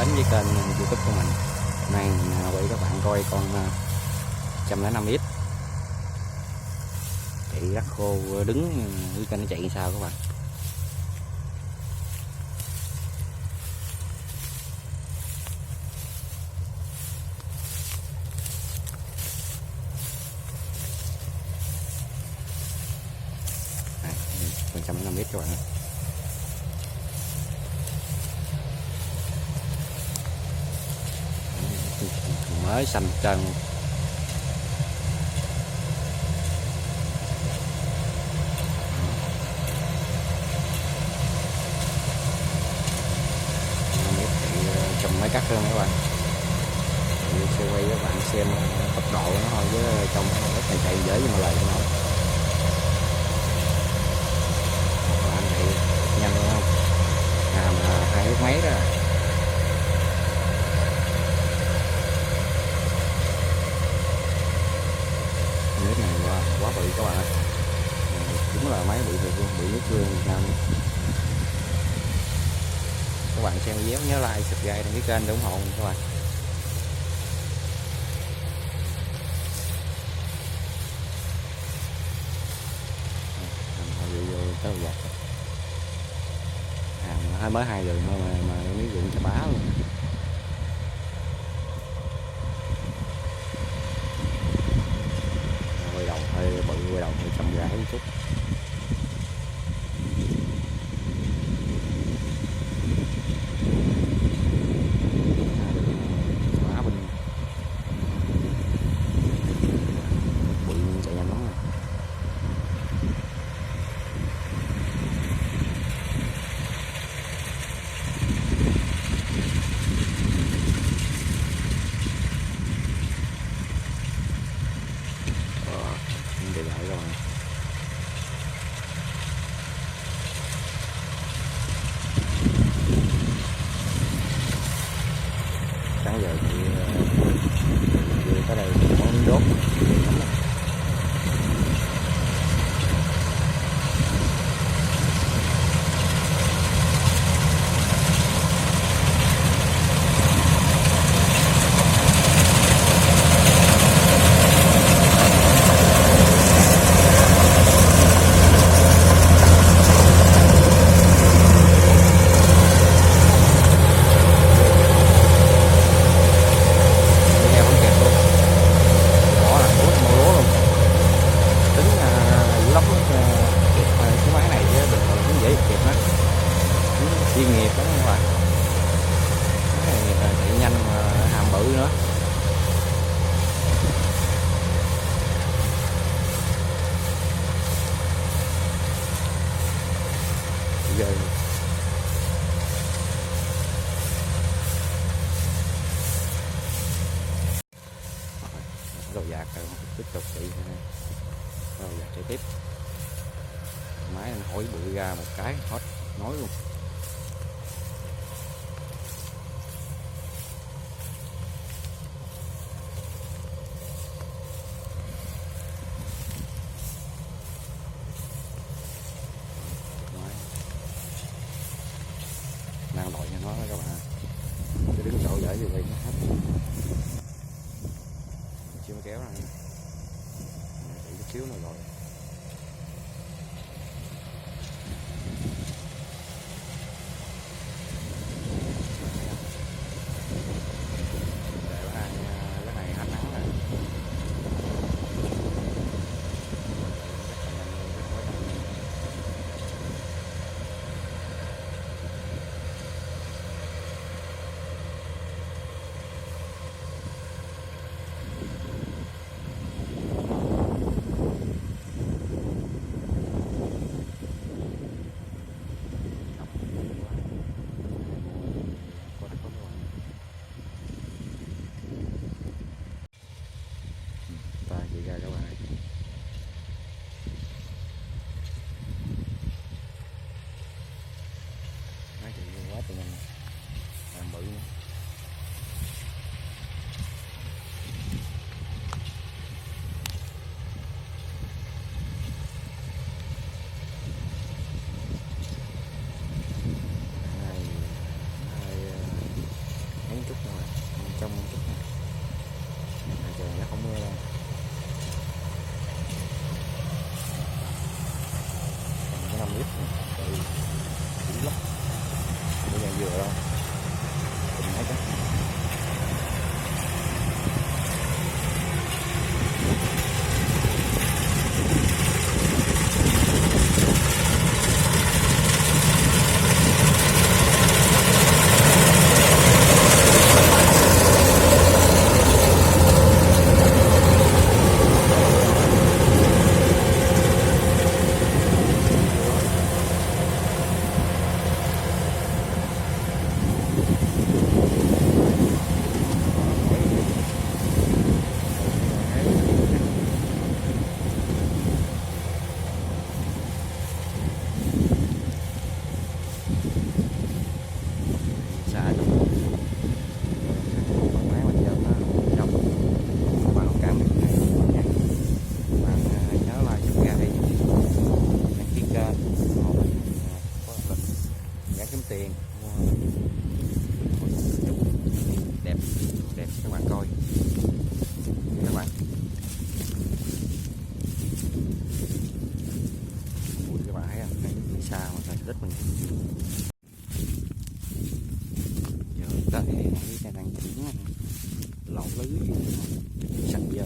đến với kênh YouTube của mình. Nay quay các bạn coi con 105X chạy rất khô, đứng cho nó chạy sao các bạn. Này, 105X các bạn. Mới xanh trơn. Trong máy cắt luôn các bạn. Thì sẽ quay các bạn xem tốc độ nó thôi, với trong rất là chạy dễ mà lại nó các bạn chạy nhanh đúng không? Mà 2 phút mấy đó. Nước này quá bự các bạn ơi. Đúng là máy bự thiệt luôn, bự nhất luôn Việt Nam. Các bạn xem video nhớ like, subscribe đăng ký kênh để ủng hộ các bạn. Tới giật mới 2 đường mà miếng dụng cho bá luôn. Quay đầu hơi bự, quay đầu hơi chậm rãi một chút. Sáng giờ thì tới đây món đốt chuyên nghiệp đó các bạn. Chạy nhanh mà hàm bự nữa. Giờ đồ dạt tiếp tục chạy, đồ dạt chạy tiếp. Máy anh hỏi bự ra một cái hết nói luôn. Đang đội cho nó đó các bạn. Cứ đứng chỗ dễ như vậy nó hết. Chưa kéo ra. Chạy chút xíu nữa rồi. Cái này hết nắng rồi. Ra các bạn. Nói chuyện quá trời nhanh, làm bự nữa. được không? Tìm mấy cái. Tiền đẹp đẹp cho các bạn coi các bạn. Ui, các bạn thấy không, đi xa mà trời rất mình giờ tới cái đang chỉnh lẩu lưới sạch giờ.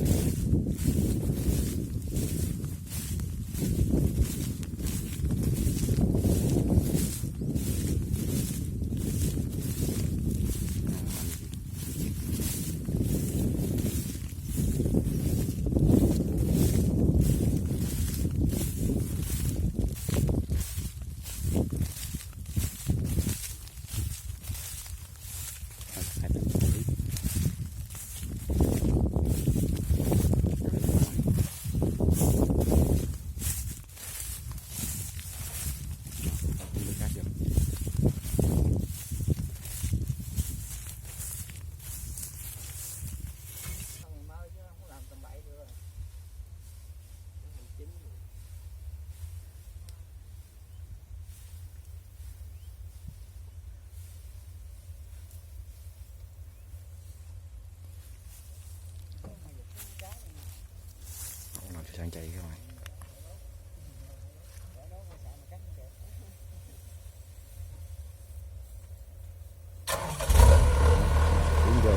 Sang chạy các bạn. Đúng rồi.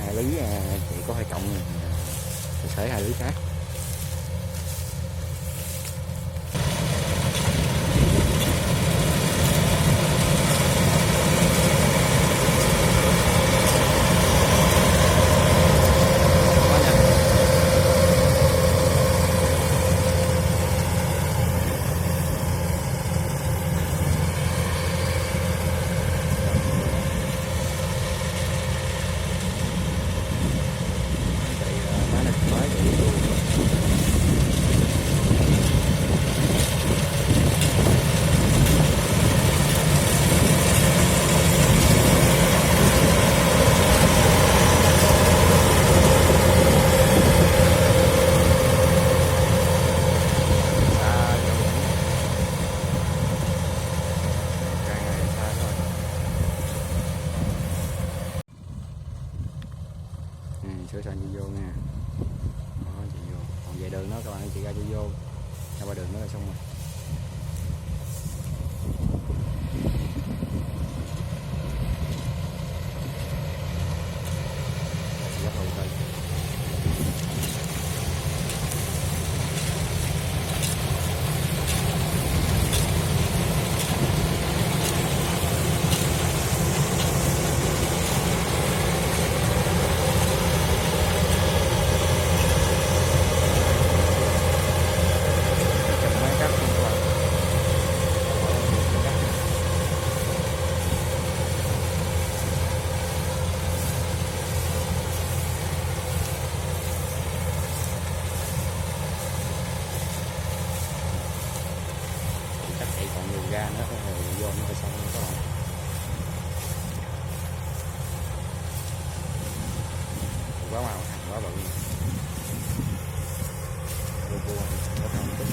Hai lưới chỉ có 2 cộng, sẽ hai lưới khác. Sửa soạn chị vô nha. Đó, chị vô. Còn về đường đó các bạn, chị ra chị vô. Ra qua đường đó là xong rồi. Rất là ok. Mấy cắt ra nữa rồi vô nó phải xong các bạn. Quá màu quá bự. Cua có thằng chút.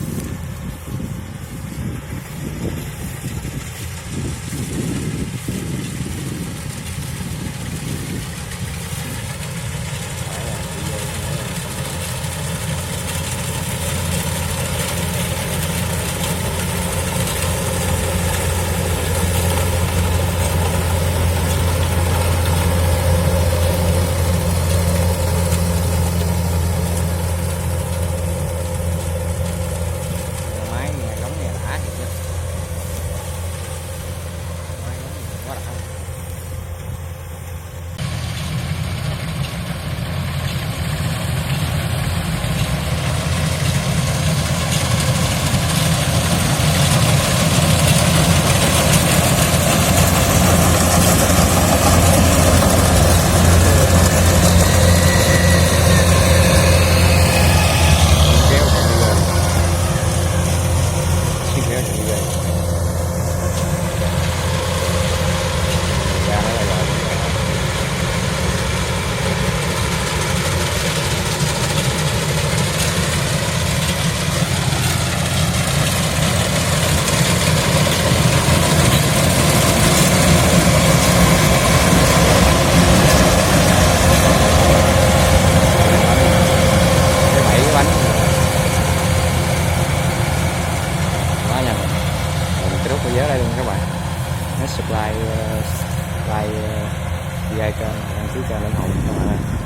Giá đây luôn các bạn. Nó supply like kênh, đăng ký kênh ủng hộ các bạn ơi.